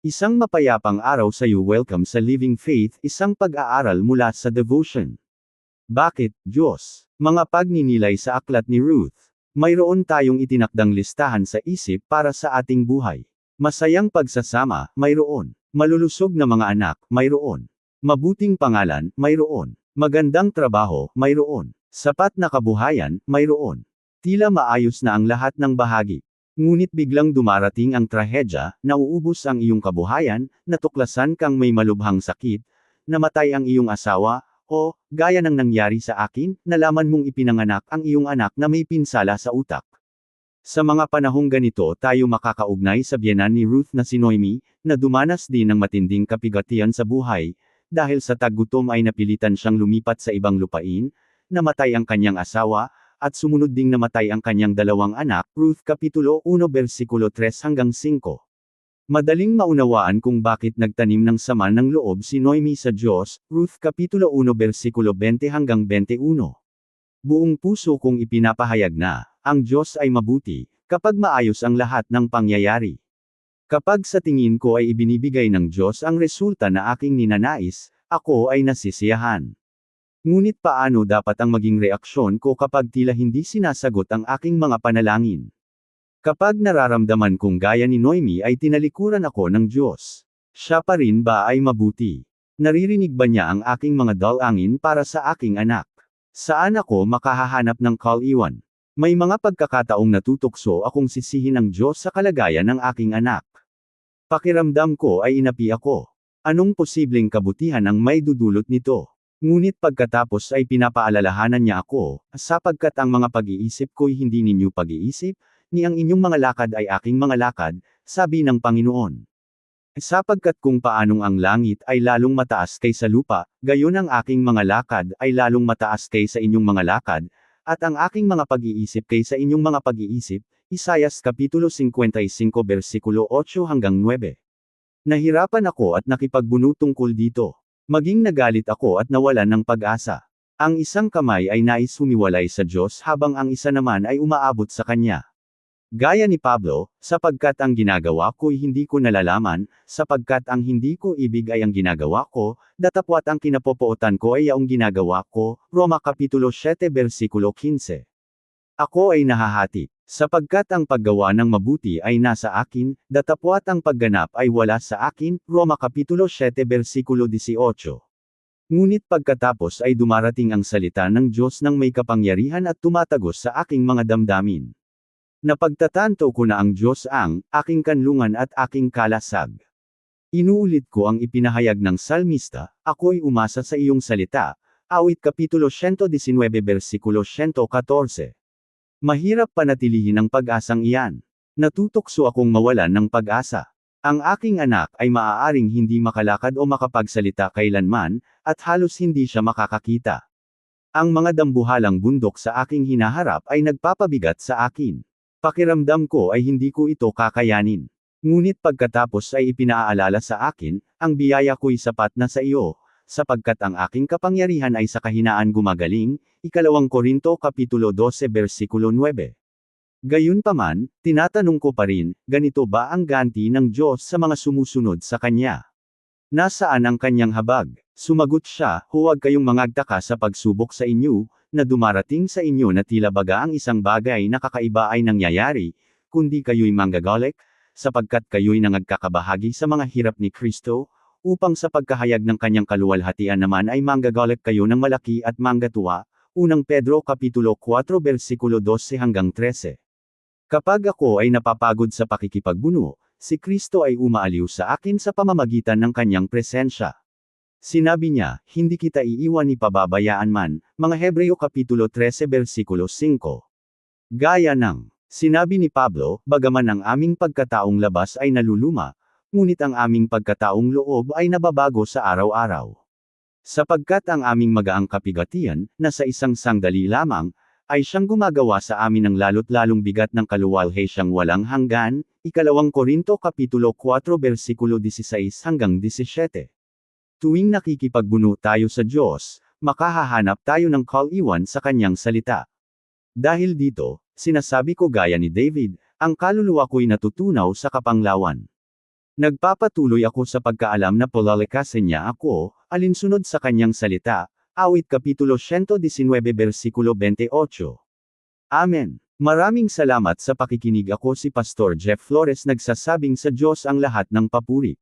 Isang mapayapang araw sa iyo. Welcome sa Living Faith, isang pag-aaral mula sa Devotion. Bakit, Diyos? Mga pagninilay sa aklat ni Ruth. Mayroon tayong itinakdang listahan sa isip para sa ating buhay. Masayang pagsasama, mayroon. Malulusog na mga anak, mayroon. Mabuting pangalan, mayroon. Magandang trabaho, mayroon. Sapat na kabuhayan, mayroon. Tila maayos na ang lahat ng bahagi. Ngunit biglang dumarating ang trahedya, nauubos ang iyong kabuhayan, natuklasan kang may malubhang sakit, namatay ang iyong asawa, o, gaya ng nangyari sa akin, nalaman mong ipinanganak ang iyong anak na may pinsala sa utak. Sa mga panahong ganito tayo makakaugnay sa biyenan ni Ruth na si Noemi, na dumanas din ng matinding kapigatian sa buhay, dahil sa taggutom ay napilitan siyang lumipat sa ibang lupain, namatay ang kanyang asawa, at sumunod ding namatay ang kanyang dalawang anak, Ruth Kapitulo 1 versikulo 3 hanggang 5. Madaling maunawaan kung bakit nagtanim ng sama ng loob si Noemi sa Diyos, Ruth Kapitulo 1 versikulo 20 hanggang 21. Buong puso kong ipinapahayag na, ang Diyos ay mabuti, kapag maayos ang lahat ng pangyayari. Kapag sa tingin ko ay ibinibigay ng Diyos ang resulta na aking ninanais, ako ay nasisiyahan. Ngunit paano dapat ang maging reaksyon ko kapag tila hindi sinasagot ang aking mga panalangin? Kapag nararamdaman kong gaya ni Noemi ay tinalikuran ako ng Diyos, siya pa rin ba ay mabuti? Naririnig ba niya ang aking mga dalangin para sa aking anak? Saan ako makahahanap ng kaliwan? May mga pagkakataong natutukso akong sisihin ang Diyos sa kalagayan ng aking anak. Pakiramdam ko ay inapi ako. Anong posibleng kabutihan ang may dudulot nito? Ngunit pagkatapos ay pinapaalalahanan niya ako, sapagkat ang mga pag-iisip ko'y hindi ninyo pag-iisip, ni ang inyong mga lakad ay aking mga lakad, sabi ng Panginoon. Sapagkat kung paanong ang langit ay lalong mataas kaysa lupa, gayon ang aking mga lakad ay lalong mataas kaysa inyong mga lakad, at ang aking mga pag-iisip kaysa inyong mga pag-iisip, Isayas Kapitulo 55 versikulo 8 hanggang 9. Nahirapan ako at nakipagbuno tungkol dito. Maging nagalit ako at nawalan ng pag-asa. Ang isang kamay ay nais humiwalay sa Diyos habang ang isa naman ay umaabot sa Kanya. Gaya ni Pablo, sapagkat ang ginagawa ko'y hindi ko nalalaman, sapagkat ang hindi ko ibig ay ang ginagawa ko, datapwat ang kinapopootan ko ay yaong ginagawa ko, Roma Kapitulo 7 versikulo 15. Ako ay nahahati, sapagkat ang paggawa ng mabuti ay nasa akin, datapwat ang pagganap ay wala sa akin, Roma Kapitulo 7 versikulo 18. Ngunit pagkatapos ay dumarating ang salita ng Diyos ng may kapangyarihan at tumatagos sa aking mga damdamin. Napagtatanto ko na ang Diyos ang aking kanlungan at aking kalasag. Inuulit ko ang ipinahayag ng salmista, ako'y umasa sa iyong salita, Awit Kapitulo 119 versikulo 114. Mahirap panatilihin ang pag-asang iyan. Natutokso akong mawalan ng pag-asa. Ang aking anak ay maaaring hindi makalakad o makapagsalita kailanman, at halos hindi siya makakakita. Ang mga dambuhalang bundok sa aking hinaharap ay nagpapabigat sa akin. Pakiramdam ko ay hindi ko ito kakayanin. Ngunit pagkatapos ay ipinaalala sa akin, ang biyaya ko'y sapat na sa iyo, sapagkat ang aking kapangyarihan ay sa kahinaan gumagaling, 2 Korinto Kapitulo 12 versikulo 9. Gayunpaman, tinatanong ko pa rin, ganito ba ang ganti ng Diyos sa mga sumusunod sa Kanya? Nasaan ang Kanyang habag? Sumagot siya, huwag kayong mangagtaka sa pagsubok sa inyo, na dumarating sa inyo na tila baga ang isang bagay na kakaiba ay nangyayari, kundi kayo'y manggagalit, sapagkat kayo'y nangagkakabahagi sa mga hirap ni Kristo, upang sa pagkahayag ng kanyang kaluwalhatian naman ay manggagalit kayo ng malaki at manggatuwa, 1 Pedro Kapitulo 4 versikulo 12 hanggang 13. Kapag ako ay napapagod sa pakikipagbuno, si Kristo ay umaaliw sa akin sa pamamagitan ng kanyang presensya. Sinabi niya, hindi kita iiwan ni pababayaan man, mga Hebreo Kapitulo 13 versikulo 5. Gaya ng sinabi ni Pablo, bagaman ang aming pagkataong labas ay naluluma, ngunit ang aming pagkataong loob ay nababago sa araw-araw. Sapagkat ang aming magaang kapigatian, na sa isang sandali lamang, ay siyang gumagawa sa amin ng lalo't lalong bigat ng kaluwalhati siyang walang hanggan, 2 Korinto Kapitulo 4 versikulo 16 hanggang 17. Tuwing nakikipagbuno tayo sa Diyos, makahahanap tayo ng kaliwan sa Kanyang salita. Dahil dito, sinasabi ko gaya ni David, ang kaluluwa ko'y natutunaw sa kapanglawan. Nagpapatuloy ako sa pagkaalam na palalakasin niya ako, alinsunod sa kanyang salita. Awit Kapitulo 119 versikulo 28. Amen. Maraming salamat sa pakikinig. Ako si Pastor Jeff Flores, nagsasabing sa Diyos ang lahat ng papuri.